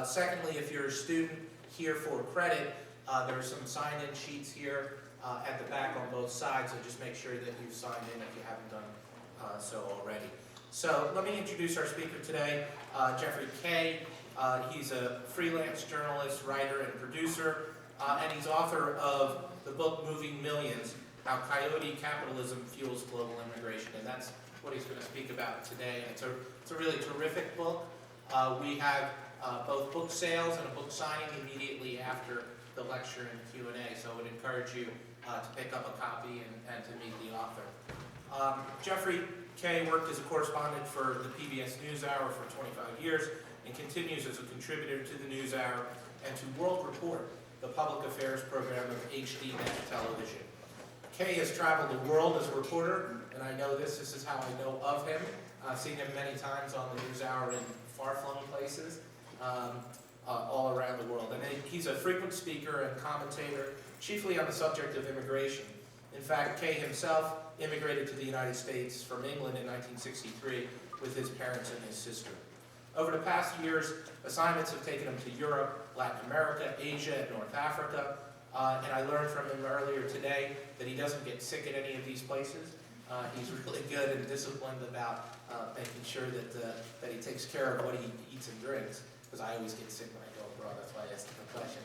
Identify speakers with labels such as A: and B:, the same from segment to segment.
A: Secondly, if you're a student here for credit, there are some sign-in sheets here at the back on both sides, so just make sure that you've signed in if you haven't done so already. So let me introduce our speaker today, Jeffrey Kaye. He's a freelance journalist, writer, and producer, and he's author of the book Moving Millions, How Coyote Capitalism Fuels Global Immigration, and that's what he's going to speak about today. It's a really terrific book. We have both book sales and a book signing immediately after the lecture and Q&A, so I would encourage you to pick up a copy and to meet the author. Jeffrey Kaye worked as a correspondent for the PBS NewsHour for 25 years and continues as a contributor to the NewsHour and to World Report, the public affairs program of HDNet television. Kaye has traveled the world as a reporter, and I know this is how I know of him. I've seen him many times on the NewsHour in far-flung places all around the world. And he's a frequent speaker and commentator, chiefly on the subject of immigration. In fact, Kaye himself immigrated to the United States from England in 1963 with his parents and his sister. Over the past years, assignments have taken him to Europe, Latin America, Asia, and North Africa. And I learned from him earlier today that he doesn't get sick at any of these places. He's really good and disciplined about making sure that he takes care of what he eats and drinks, because I always get sick when I go abroad. That's why I asked him a question.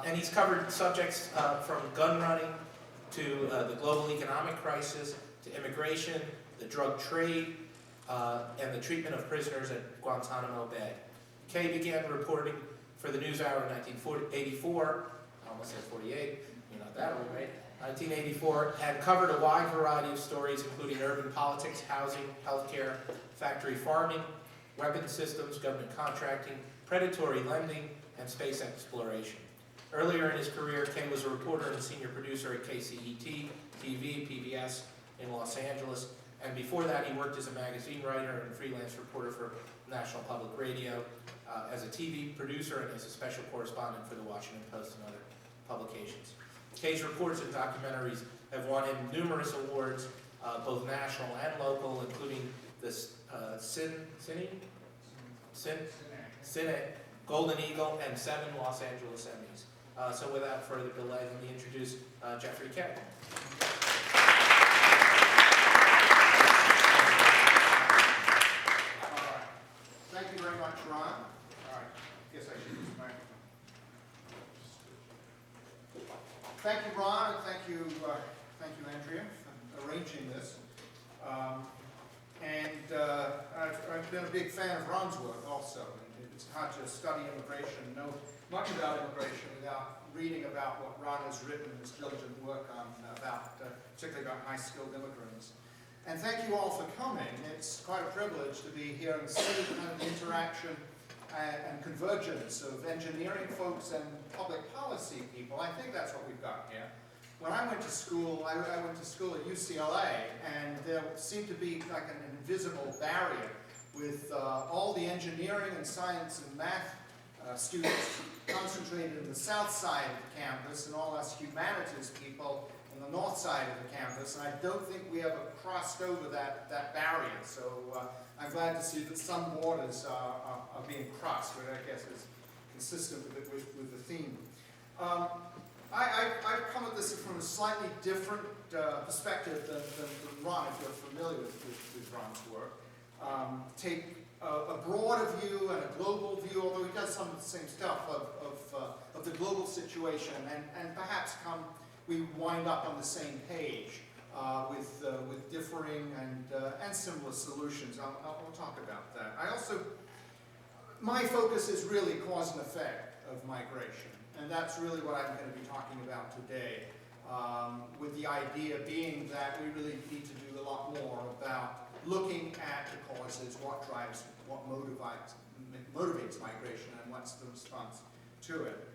A: And he's covered subjects from gun running to the global economic crisis, to immigration, the drug trade, and the treatment of prisoners at Guantanamo Bay. Kaye began reporting for the NewsHour in 1984, I almost said 48, you're not that old, right? 1984, and covered a wide variety of stories, including urban politics, housing, healthcare, factory farming, weapons systems, government contracting, predatory lending, and space exploration. Earlier in his career, Kaye was a reporter and senior producer at KCET, TV, PBS in Los Angeles, and before that he worked as a magazine writer and freelance reporter for National Public Radio, as a TV producer and as a special correspondent for the Washington Post and other publications. Kaye's reports and documentaries have won him numerous awards, both national and local, including the Cine, Golden Eagle, and 7 Los Angeles Emmys. So without further delay, let me introduce Jeffrey Kaye.
B: Thank you very much, Ron. All right, guess I should use the microphone. Thank you, Ron, and thank you, Andrea, for arranging this. I've been a big fan of Ron's work also. And it's hard to study immigration, know much about immigration without reading about what Ron has written in his diligent work on particularly about high-skilled immigrants. And thank you all for coming. It's quite a privilege to be here and see kind of the interaction and convergence of engineering folks and public policy people. I think that's what we've got here. When I went to school, I went to school at UCLA, and there seemed to be like an invisible barrier with all the engineering and science and math students concentrated in the south side of the campus, and all us humanities people on the north side of the campus. And I don't think we ever crossed over that barrier. So I'm glad to see that some borders are being crossed, which I guess is consistent with the theme. I've come at this from a slightly different perspective than Ron, if you're familiar with Ron's work. Take a broader view and a global view, although he does some of the same stuff of the global situation, and perhaps we wind up on the same page with differing and similar solutions. I'll talk about that. My focus is really cause and effect of migration. And that's really what I'm going to be talking about today, with the idea being that we really need to do a lot more about looking at the causes, what motivates migration, and what's the response to it.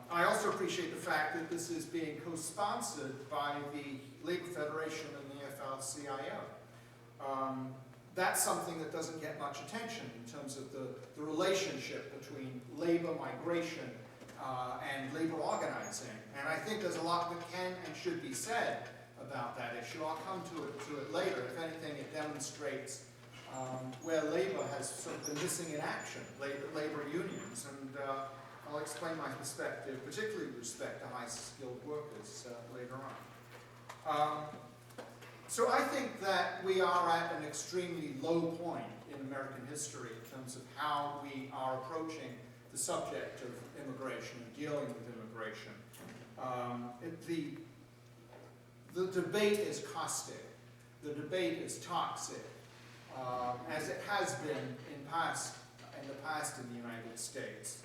B: I also appreciate the fact that this is being co-sponsored by the Labor Federation and the AFL-CIO. That's something that doesn't get much attention in terms of the relationship between labor migration and labor organizing. And I think there's a lot that can and should be said about that issue. I'll come to it later. If anything, it demonstrates where labor has sort of been missing in action, labor unions, and I'll explain my perspective, particularly with respect to high-skilled workers later on. So I think that we are at an extremely low point in American history in terms of how we are approaching the subject of immigration and dealing with immigration. The debate is caustic. The debate is toxic, as it has been in the past in the United States.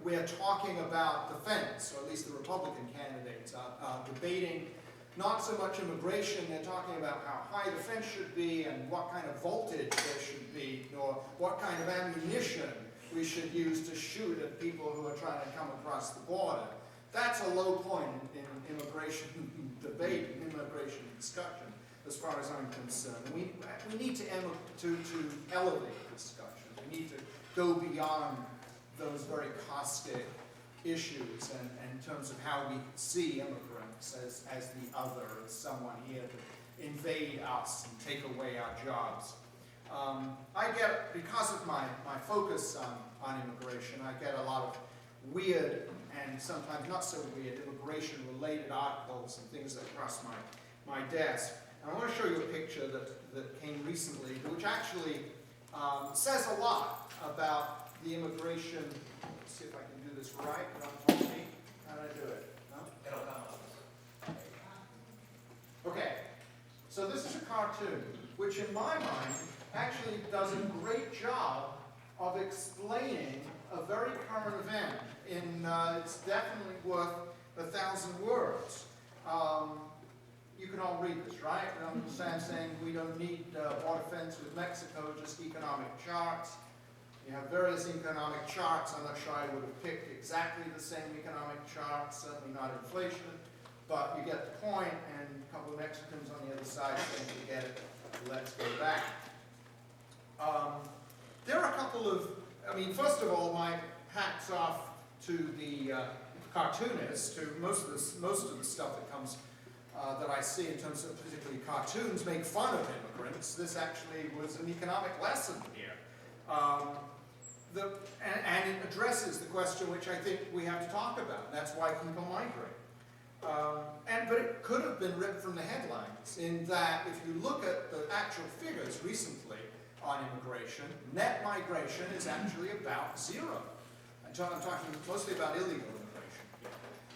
B: We're talking about the fence, or at least the Republican candidates are debating not so much immigration, they're talking about how high the fence should be and what kind of voltage there should be, or what kind of ammunition we should use to shoot at people who are trying to come across the border. That's a low point in immigration debate and immigration discussion, as far as I'm concerned. We need to elevate the discussion. We need to go beyond those very caustic issues and in terms of how we see immigrants as the other, as someone here to invade us and take away our jobs. I get, because of my focus on immigration, I get a lot of weird and sometimes not so weird immigration-related articles and things that cross my desk. And I want to show you a picture that came recently, which actually says a lot about the immigration. Let's see if I can do this right. Don't tell me how to do it. No?
A: It'll come up.
B: Okay. So this is a cartoon, which in my mind actually does a great job of explaining a very current event. It's definitely worth 1,000 words. You can all read this, right? I'm saying we don't need border fence with Mexico, just economic charts. You have various economic charts. I'm not sure I would have picked exactly the same economic charts, certainly not inflation, but you get the point, and a couple of Mexicans on the other side saying, forget it, let's go back. There are a couple of, first of all, my hat's off to the cartoonists, to most of the stuff that comes that I see in terms of particularly cartoons make fun of immigrants. This actually was an economic lesson here. And it addresses the question which I think we have to talk about, and that's why people migrate. But it could have been ripped from the headlines, in that if you look at the actual figures recently on immigration, net migration is actually about zero. I'm talking mostly about illegal immigration.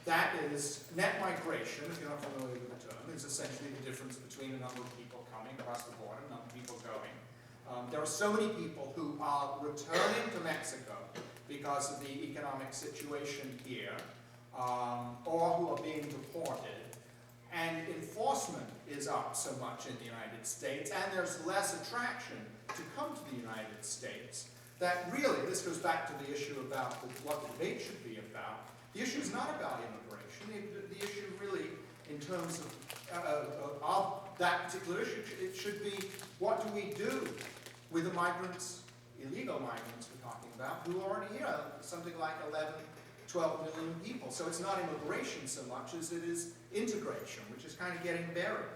B: That is, net migration, if you're not familiar with the term, is essentially the difference between the number of people coming across the border and the number of people going. There are so many people who are returning to Mexico because of the economic situation here, or who are being deported, and enforcement is up so much in the United States, and there's less attraction to come to the United States, that really, this goes back to the issue about what the debate should be about. The issue is not about immigration. The issue really, in terms of that particular issue, it should be, what do we do with the migrants, illegal migrants we're talking about, who are already here, something like 11, 12 million people. So it's not immigration so much as it is integration, which is kind of getting buried.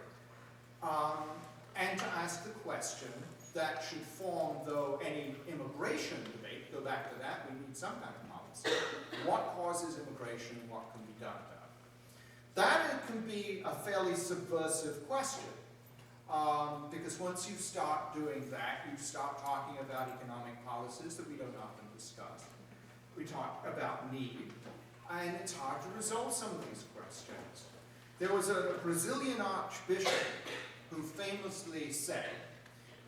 B: And to ask the question that should form, though, any immigration debate, go back to that, we need some kind of policy. What causes immigration and what can be done about it? That can be a fairly subversive question. Because once you start doing that, you start talking about economic policies that we don't often discuss. We talk about need, and it's hard to resolve some of these questions. There was a Brazilian archbishop who famously said,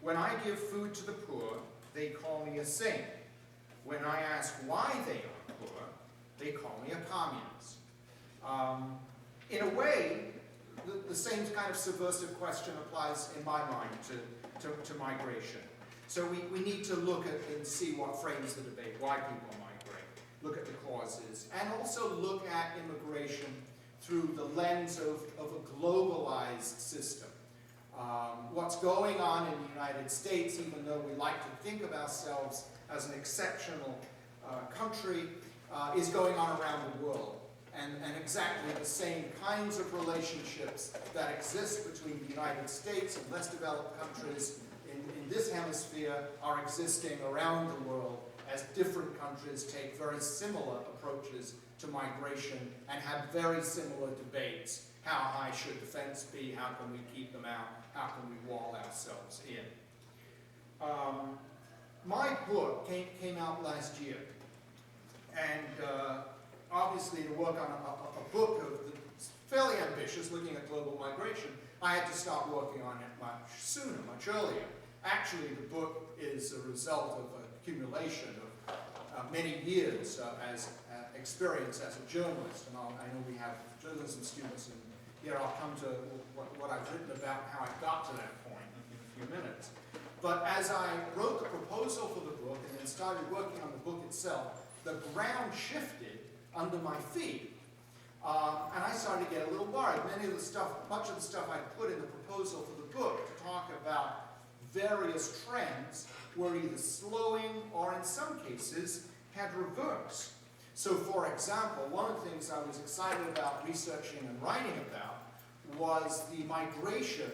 B: "When I give food to the poor, they call me a saint. When I ask why they are poor, they call me a communist." In a way, the same kind of subversive question applies, in my mind, to migration. So we need to look at and see what frames the debate, why people migrate, look at the causes, and also look at immigration through the lens of a globalized system. What's going on in the United States, even though we like to think of ourselves as an exceptional country, is going on around the world. And exactly the same kinds of relationships that exist between the United States and less developed countries in this hemisphere are existing around the world as different countries take very similar approaches to migration and have very similar debates. How high should the fence be? How can we keep them out? How can we wall ourselves in? My book came out last year, and obviously to work on a book that's fairly ambitious, looking at global migration, I had to start working on it much sooner, much earlier. Actually, the book is a result of an accumulation of many years as experience as a journalist. And I know we have journalism students, and here I'll come to what I've written about, how I got to that point in a few minutes. But as I wrote the proposal for the book and then started working on the book itself, the ground shifted under my feet. And I started to get a little worried. Much of the stuff I put in the proposal for the book to talk about various trends were either slowing or in some cases had reversed. So for example, one of the things I was excited about researching and writing about was the migration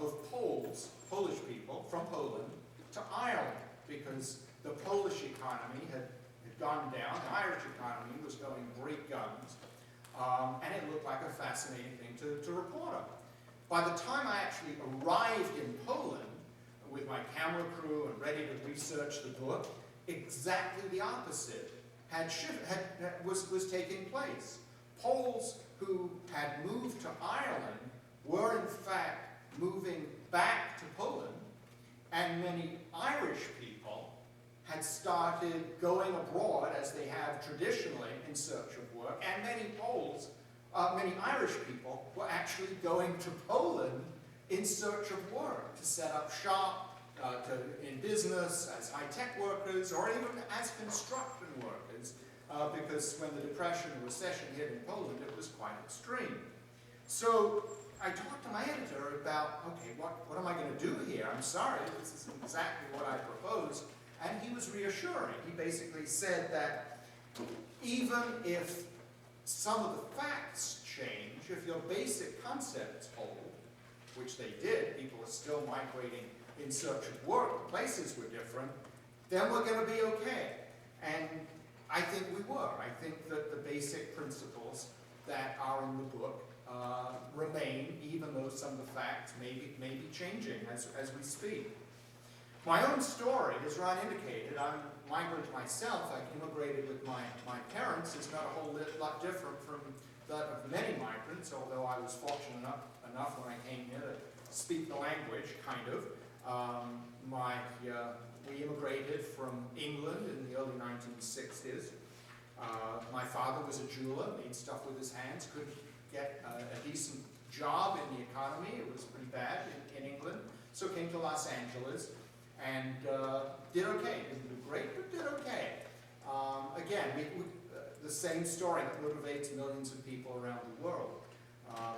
B: of Polish people from Poland to Ireland, because the Polish economy had gone down, the Irish economy was going great guns, and it looked like a fascinating thing to report on. By the time I actually arrived in Poland with my camera crew and ready to research the book, exactly the opposite was taking place. Poles who had moved to Ireland were in fact moving back to Poland, and many Irish people had started going abroad, as they have traditionally, in search of work, and many Irish people were actually going to Poland in search of work, to set up shop, in business, as high-tech workers, or even as construction workers, because when the Depression and recession hit in Poland, it was quite extreme. So I talked to my editor about, okay, what am I going to do here? I'm sorry, this isn't exactly what I proposed. And he was reassuring. He basically said that even if some of the facts change, if your basic concepts hold, which they did, people are still migrating in search of work, the places were different, then we're going to be okay. And I think we were. I think that the basic principles that are in the book remain, even though some of the facts may be changing as we speak. My own story, as Ron indicated, I'm a migrant myself. I immigrated with my parents. It's not a whole lot different from that of many migrants, although I was fortunate enough when I came here to speak the language, kind of. We immigrated from England in the early 1960s. My father was a jeweler, made stuff with his hands, couldn't get a decent job in the economy. It was pretty bad in England, so came to Los Angeles and did okay. Didn't do great, but did okay. Again, the same story that motivates millions of people around the world.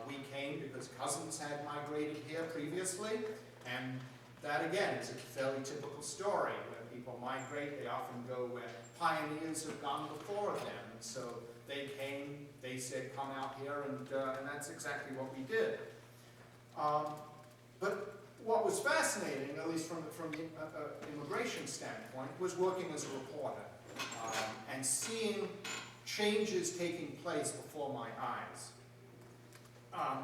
B: We came because cousins had migrated here previously, and that again is a fairly typical story. When people migrate, they often go where pioneers have gone before them. And so they came, they said, come out here, and that's exactly what we did. But what was fascinating, at least from the immigration standpoint, was working as a reporter and seeing changes taking place before my eyes.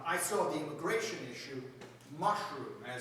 B: I saw the immigration issue mushroom as